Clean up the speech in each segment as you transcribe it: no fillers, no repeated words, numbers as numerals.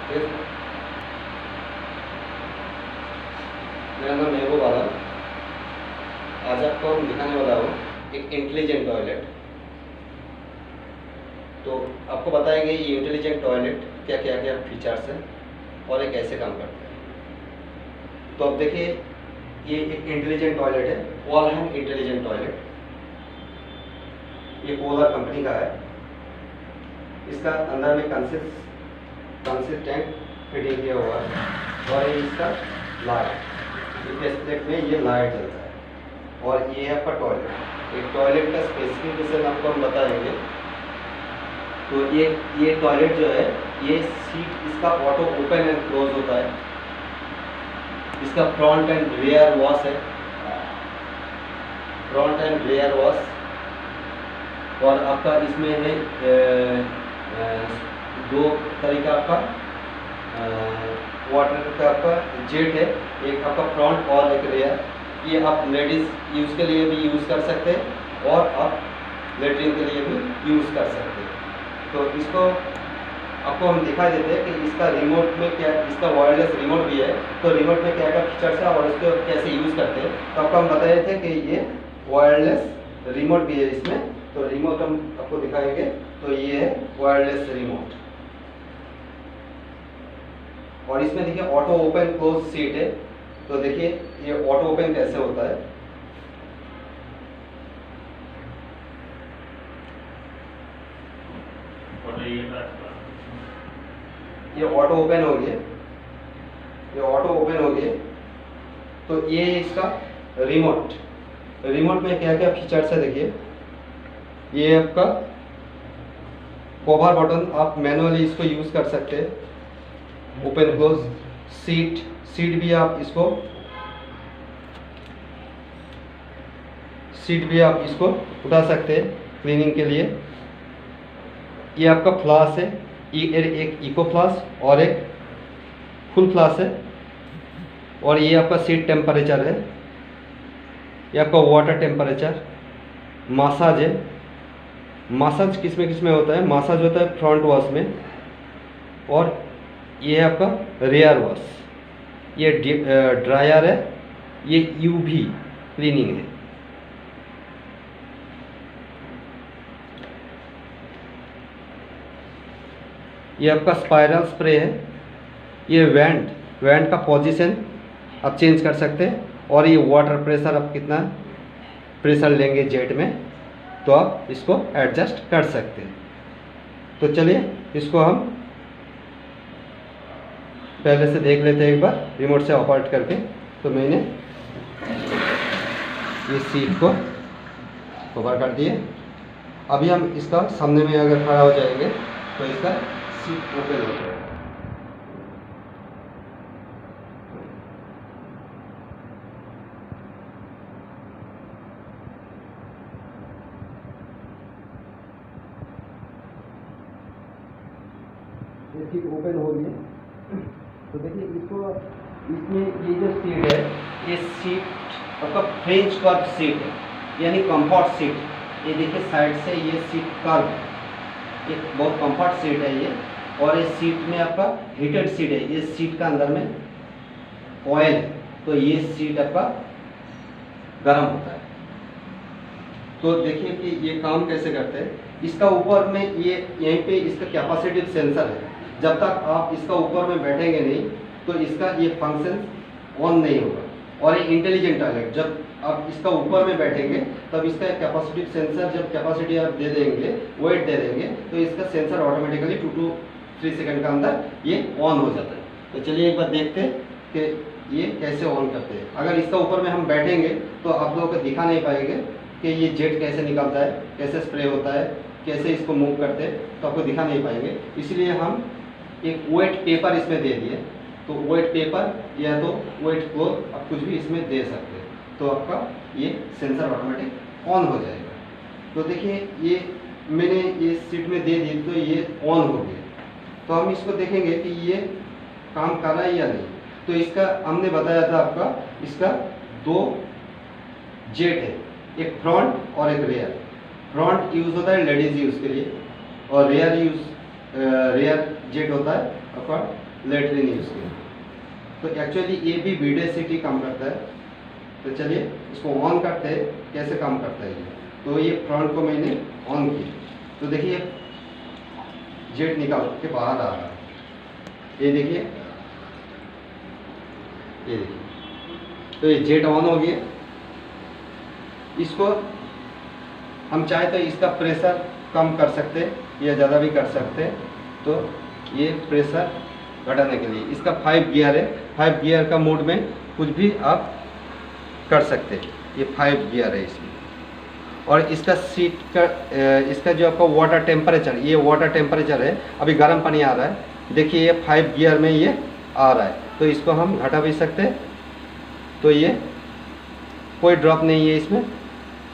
फिर मेरा नाम महबूब आलम। आज आपको हम दिखाने वाला हूँ एक इंटेलिजेंट टॉयलेट। तो आपको बताएंगे ये इंटेलिजेंट टॉयलेट क्या क्या क्या फीचर्स है और ये कैसे काम करता है। तो अब देखिए, ये एक इंटेलिजेंट टॉयलेट है, वॉलहैंग इंटेलिजेंट टॉयलेट। ये पोलर कंपनी का है। इसका अंदर में कंसिस्टेंट फिटिंग किया हुआ है और ये इसका लाइट, इस प्लेट में ये लाइट जलता है। और ये है आपका टॉयलेट। एक टॉयलेट का स्पेसिफिकेशन आपको हम बताएंगे। तो ये टॉयलेट जो है, ये सीट इसका ऑटो ओपन एंड क्लोज होता है। इसका फ्रंट एंड रेयर वॉश है, फ्रंट एंड रेयर वॉश। और आपका इसमें है दो तरीका आपका वाटर का आपका जेट है, एक आपका फ्रंट और एक रेयर। ये आप लेडीज़ यूज़ के लिए भी यूज़ कर सकते हैं और आप लेटरिन के लिए भी यूज़ कर सकते हैं। तो इसको आपको हम दिखा देते हैं कि इसका रिमोट में क्या, इसका वायरलेस रिमोट भी है। तो रिमोट में क्या क्या फीचर्स है और इसको कैसे यूज़ करते हैं। तो आपको हम बताए थे कि ये वायरलेस रिमोट भी है इसमें। तो रिमोट हम आपको दिखाएंगे। तो ये है वायरलेस रिमोट। और इसमें देखिए ऑटो ओपन क्लोज सीट है। तो देखिए ये ऑटो ओपन कैसे होता है। ये ऑटो ओपन हो गया, ये ऑटो ओपन हो गया। तो ये इसका रिमोट, रिमोट में क्या क्या फीचर्स है देखिए। ये आपका कवर बटन, आप मैनुअली इसको यूज़ कर सकते हैं। ओपन क्लोज सीट भी आप इसको उठा सकते हैं क्लीनिंग के लिए। ये आपका फ्लास है, एक इको फ्लास और एक फुल फ्लास है। और ये आपका सीट टेम्परेचर है, ये आपका वाटर टेम्परेचर। मसाज है, मसाज किस में होता है, मसाज होता है फ्रंट वॉश में। और ये है आपका रेयर वॉश। ये ड्रायर है, ये यूवी क्लीनिंग है। ये आपका स्पाइरल स्प्रे है। ये वेंट का पोजीशन आप चेंज कर सकते हैं। और ये वाटर प्रेशर, आप कितना प्रेशर लेंगे जेट में, तो आप इसको एडजस्ट कर सकते हैं। तो चलिए इसको हम पहले से देख लेते हैं एक बार रिमोट से ऑपरेट करके। तो मैंने ये सीट को कवर कर दिए। अभी हम इसका सामने में अगर खड़ा हो जाएंगे तो इसका सीट ओपन हो जाएगा। ये सीट ओपन हो गई। तो देखिए इसमें ये जो सीट है, ये सीट आपका फ्रेंच कर्व सीट है, यानी कंफर्ट सीट। ये देखिए साइड से ये सीट कर्व, ये बहुत कंफर्ट सीट है ये। और ये सीट में आपका हीटेड सीट है, ये सीट का अंदर में ऑयल है। तो ये सीट आपका गर्म होता है। तो देखिए कि ये काम कैसे करते हैं। इसका ऊपर में ये यहीं पे इसका कैपेसिटिव सेंसर है। जब तक आप इसका ऊपर में बैठेंगे नहीं तो इसका ये फंक्शन ऑन नहीं होगा। और ये इंटेलिजेंट टॉयलेट, जब आप इसका ऊपर में बैठेंगे तब इसका कैपेसिटिव सेंसर, जब कैपेसिटी आप दे देंगे, वेट दे देंगे, तो इसका सेंसर ऑटोमेटिकली 2 to 3 सेकंड का अंदर ये ऑन हो जाता है। तो चलिए एक बार देखते हैं कि ये कैसे ऑन करते हैं। अगर इसका ऊपर में हम बैठेंगे तो आप लोगों को दिखा नहीं पाएंगे कि ये जेट कैसे निकलता है, कैसे स्प्रे होता है, कैसे इसको मूव करते हैं, तो आपको दिखा नहीं पाएंगे। इसलिए हम एक वेट पेपर इसमें दे दिए। तो वेट पेपर या तो वेट क्लॉथ, आप कुछ भी इसमें दे सकते हैं, तो आपका ये सेंसर ऑटोमेटिक ऑन हो जाएगा। तो देखिए ये मैंने ये सीट में दे दी तो ये ऑन हो गया। तो हम इसको देखेंगे कि ये काम कर रहा है या नहीं। तो इसका हमने बताया था आपका, इसका 2 जेट है, एक फ्रंट और एक रेयर। फ्रंट यूज़ होता है लेडीज़ यूज़ के लिए और रेयर जेट होता है आपका लेटरिन यूज़ किया। तो एक्चुअली ये भी VDCT काम करता है। तो चलिए इसको ऑन करते हैं, कैसे काम करता है ये। तो ये फ्रंट को मैंने ऑन किया, तो देखिए जेट निकाल के बाहर आ रहा है। ये देखिए, ये देखिए, तो ये जेट ऑन हो गया। इसको हम चाहे तो इसका प्रेशर कम कर सकते हैं या ज़्यादा भी कर सकते हैं। तो ये प्रेशर घटाने के लिए इसका 5 गियर है। 5 गियर का मोड में कुछ भी आप कर सकते हैं। ये 5 गियर है इसमें। और इसका सीट का इसका जो आपका वाटर टेम्परेचर, ये वाटर टेम्परेचर है, अभी गर्म पानी आ रहा है। देखिए ये 5 गियर में ये आ रहा है, तो इसको हम घटा भी सकते हैं। तो ये कोई ड्रॉप नहीं है इसमें,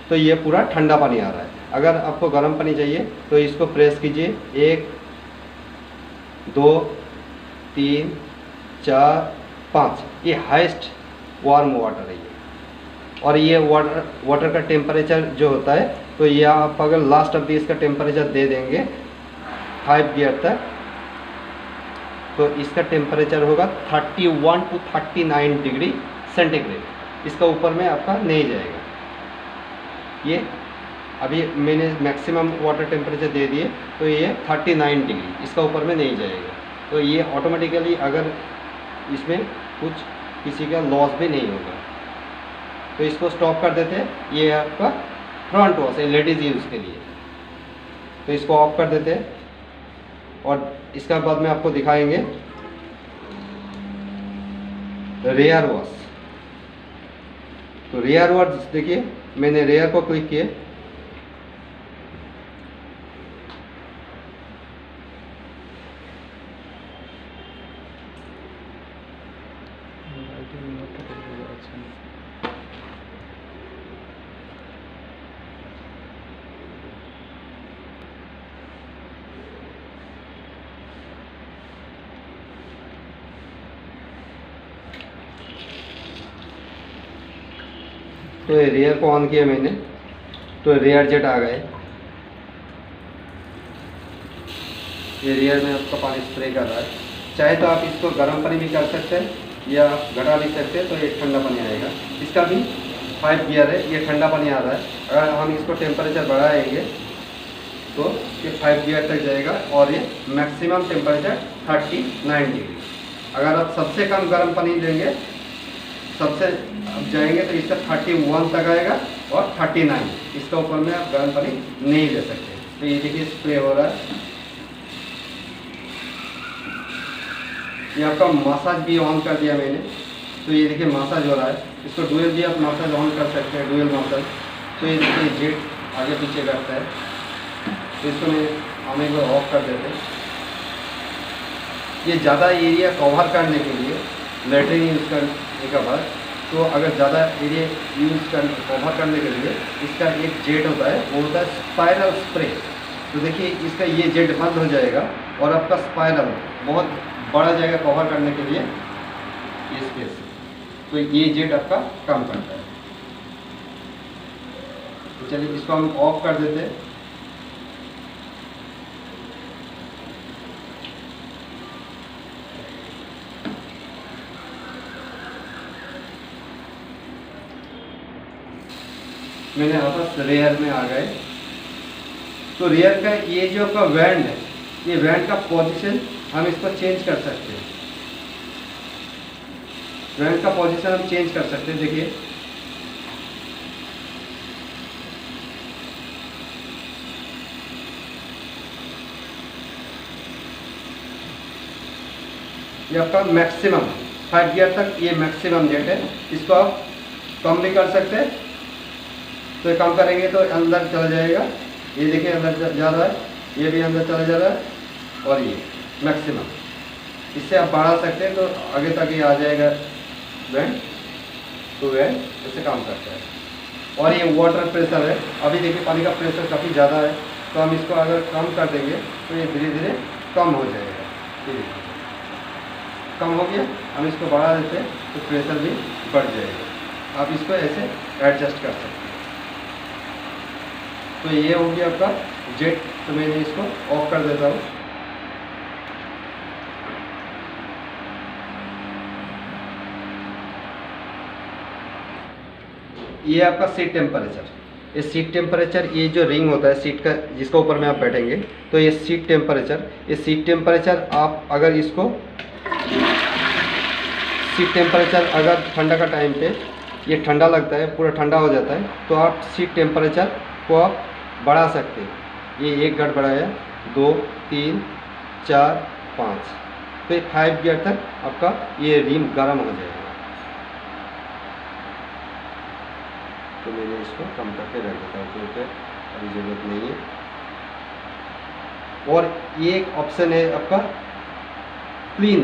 तो ये पूरा ठंडा पानी आ रहा है। अगर आपको गर्म पानी चाहिए तो इसको प्रेस कीजिए, 1 2 3 4 5, ये हाईएस्ट वार्म वाटर है ये। और ये वाटर का टेम्परेचर जो होता है, तो ये आप अगर लास्ट अवधि इसका टेम्परेचर दे देंगे 5 गियर तक, तो इसका टेम्परेचर होगा 31 to 39 डिग्री सेंटीग्रेड। इसका ऊपर में आपका नहीं जाएगा। ये अभी मैंने मैक्सिमम वाटर टेम्परेचर दे दिए, तो ये 39 डिग्री, इसका ऊपर में नहीं जाएगा। तो ये ऑटोमेटिकली अगर इसमें कुछ किसी का लॉस भी नहीं होगा। तो इसको स्टॉप कर देते हैं। ये आपका फ्रंट वॉश है लेडीज़ यूज़ के लिए, तो इसको ऑफ कर देते हैं। और इसका बाद में आपको दिखाएंगे रेयर वॉश। तो रेयर वॉश देखिए, मैंने रेयर को क्लिक किया, तो ये रेयर को ऑन किया मैंने, तो रेयर जेट आ गए। ये रेयर में आपका पानी स्प्रे कर रहा है। चाहे तो आप इसको गर्म पानी भी कर सकते हैं या घटा भी सकते हैं, तो ये ठंडा पानी आएगा। इसका भी 5 गियर है, ये ठंडा पानी आ रहा है। अगर हम इसको टेम्परेचर बढ़ाएंगे तो ये 5 गियर तक जाएगा और ये मैक्सिमम टेम्परेचर 39 डिग्री। अगर आप सबसे कम गर्म पानी लेंगे, सबसे अब जाएंगे, तो इसका 31 तक आएगा और 39, इसका ऊपर में आप गर्म पानी नहीं ले सकते। तो ये देखिए स्प्रे हो रहा है। ये आपका मसाज भी ऑन कर दिया मैंने, तो ये देखिए मसाज हो रहा है। इसको डुअल भी आप मसाज ऑन कर सकते हैं, डुअल मसाज। तो ये देखिए जेट आगे पीछे करता है। तो इसको हम एक बार ऑफ कर देते हैं। ये ज़्यादा एरिया कवर करने के लिए लेटरिन यूज़ करने का बाद, तो अगर ज़्यादा एरिया कवर करने के लिए इसका एक जेट होता है, वो होता है स्पाइरल स्प्रे। तो देखिए इसका ये जेट बंद हो जाएगा और आपका स्पाइरल बहुत बड़ा जाएगा कवर करने के लिए ये स्पेस। तो ये जेट आपका काम करता है। तो चलिए इसको हम ऑफ कर देते हैं। मैंने वापस रेयर में आ गए। तो रेयर का ये जो आपका वैंड है, ये वैंड का पोजीशन हम इसको चेंज कर सकते हैं। वैंड का पोजीशन हम चेंज कर सकते हैं। देखिए ये आपका मैक्सिमम 5 गियर तक ये मैक्सिमम जेट है। इसको आप कम भी कर सकते हैं। तो ये कम करेंगे तो अंदर चला जाएगा। ये देखिए अंदर जा रहा है, ये भी अंदर चला जा रहा है। और ये मैक्सिमम, इससे आप बढ़ा सकते हैं तो आगे तक ये आ जाएगा वैंड। तो वैंड इससे काम करता है। और ये वाटर प्रेशर है। अभी देखिए पानी का प्रेशर काफ़ी ज़्यादा है, तो हम इसको अगर कम कर देंगे तो ये धीरे धीरे कम हो जाएगा। ये देखिए कम हो गया। हम इसको बढ़ा देते हैं तो प्रेशर भी बढ़ जाएगा। आप इसको ऐसे एडजस्ट कर सकते हैं। तो ये हो गया आपका जेट। तो मैंने इसको ऑफ कर देता हूँ। ये आपका सीट टेम्परेचर, ये सीट टेम्परेचर, ये जो रिंग होता है सीट का जिसका ऊपर में आप बैठेंगे, तो ये सीट टेम्परेचर आप अगर इसको सीट टेम्परेचर अगर ठंडा का टाइम पे ये ठंडा लगता है, पूरा ठंडा हो जाता है, तो आप सीट टेम्परेचर को आप बढ़ा सकते हैं। ये 1 घट बढ़ाया, 2 3 4 5, तो ये 5 गियर तक आपका ये रिम गर्म हो जाएगा। तो मैंने इसको कम करके रख देता हूँ क्योंकि अभी ज़रूरत नहीं है। और ये एक ऑप्शन है आपका क्लीन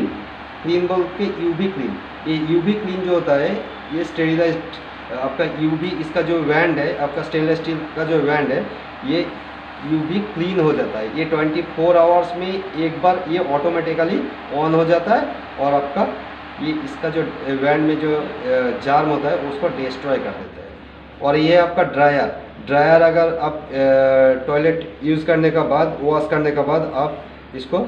बोल के यूवी क्लीन। ये यूवी क्लीन जो होता है ये स्टेरिलाइज्ड आपका यूवी, इसका जो वैंड है आपका स्टेनलेस स्टील का जो वैंड है ये यूवी क्लीन हो जाता है। ये 24 आवर्स में एक बार ये ऑटोमेटिकली ऑन हो जाता है और आपका ये इसका जो वैंड में जो जार्म होता है उसको डिस्ट्रॉय कर देता है। और ये आपका ड्रायर अगर आप टॉयलेट यूज़ करने का बाद, वॉश करने के बाद आप इसको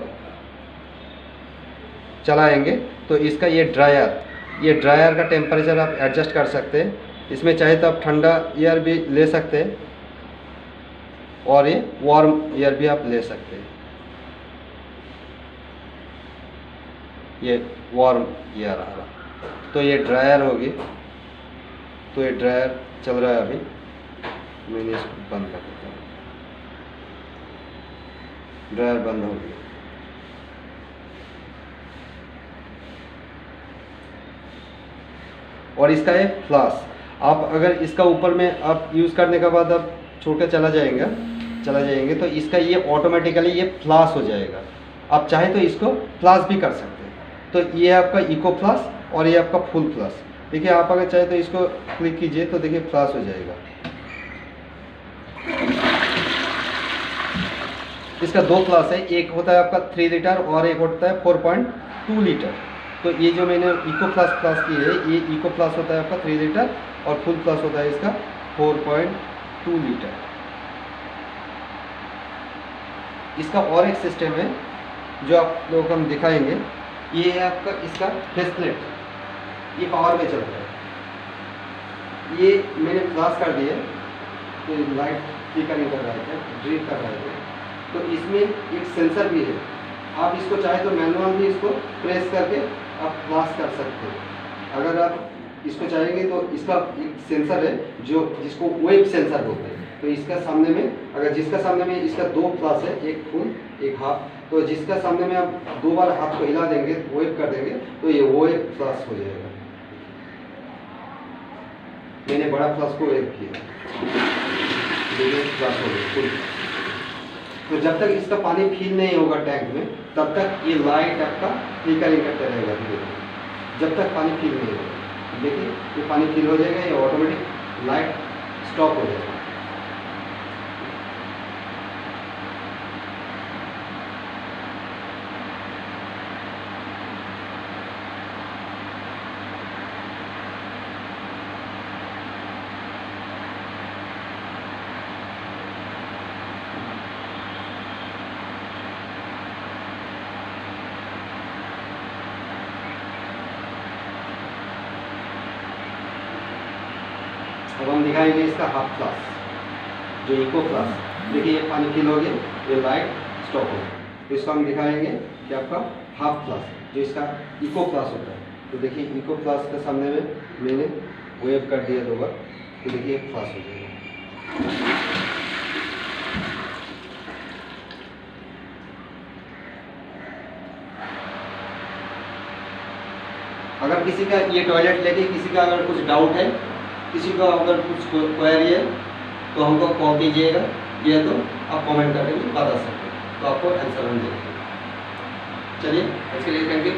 चलाएंगे तो इसका ये ड्रायर का टेम्परेचर आप एडजस्ट कर सकते हैं। इसमें चाहे तो आप ठंडा एयर भी ले सकते हैं और ये वार्म एयर भी आप ले सकते हैं। ये वार्म एयर आ रहा, तो ये ड्रायर होगी। तो ये ड्रायर चल रहा है अभी, मैंने इसको बंद कर देता हूँ। ड्रायर बंद हो गया। और इसका है फ्लास, आप अगर इसका ऊपर में आप यूज़ करने के बाद आप छोड़ के चला जाएंगे तो इसका ये ऑटोमेटिकली ये फ्लास हो जाएगा। आप चाहे तो इसको फ्लास भी कर सकते हैं। तो ये आपका इको फ्लास और ये आपका फुल फ्लास। देखिए आप अगर चाहे तो इसको क्लिक कीजिए तो देखिए फ्लास हो जाएगा। इसका 2 फ्लास है, एक होता है आपका 3 लीटर और एक होता है 4.2 लीटर। तो ये जो मैंने इको फ्लास की है, ये इको फ्लास होता है आपका 3 लीटर और फुल फ्लास होता है इसका 4.2 लीटर। इसका और एक सिस्टम है जो आप लोगों को हम दिखाएंगे। ये है आपका इसका फेसप्लेट, ये पावर में चलता है। ये मैंने फ्लास कर दिया तो लाइट फ्लिकरिंग कर रहे थे, ड्रिप कर रहे थे, तो इसमें एक सेंसर भी है। आप इसको चाहे तो मैनुअल भी इसको प्रेस करके आप फ्लास कर सकते हैं। अगर आप इसको चाहेंगे तो इसका एक सेंसर है जो जिसको वेब सेंसर बोलते हैं। तो इसका सामने में अगर जिसका सामने में इसका 2 फ्लास है, एक फुल एक हाफ, तो जिसका सामने में आप 2 बार हाथ को हिला देंगे, वेब कर देंगे तो ये वेब फ्लास हो जाएगा। मैंने बड़ा फ्लास को वेब किया, फ्लास हो गया फुल। तो जब तक इसका पानी फिल नहीं होगा टैंक में तब तक ये लाइट आपका फ्लिकरिंग करते रहेगा धीरे धीरे, जब तक पानी फिल नहीं होगा। देखिए ये पानी फिल हो जाएगा, ये ऑटोमेटिक लाइट स्टॉप हो जाएगा। अब हम दिखाएंगे इसका हाफ फ्लास, जो इको फ्लास। देखिए ये पानी फिल हो गया, ये लाइट स्टॉप हो गया। तो इसको हम दिखाएंगे कि आपका हाफ फ्लास जो इसका इको फ्लास होता है। तो देखिए इको फ्लास के सामने में मैंने वेव कर दिया 2 बार, तो देखिए फ्लास हो जाएगा। अगर किसी का ये टॉयलेट लेके किसी का अगर कुछ डाउट है, किसी को अगर कुछ क्वेरी है तो हमको कॉल कीजिएगा, या तो आप कमेंट करके भी बता सकते हैं, तो आपको आंसर हम देंगे। चलिए इसके लिए थैंक यू।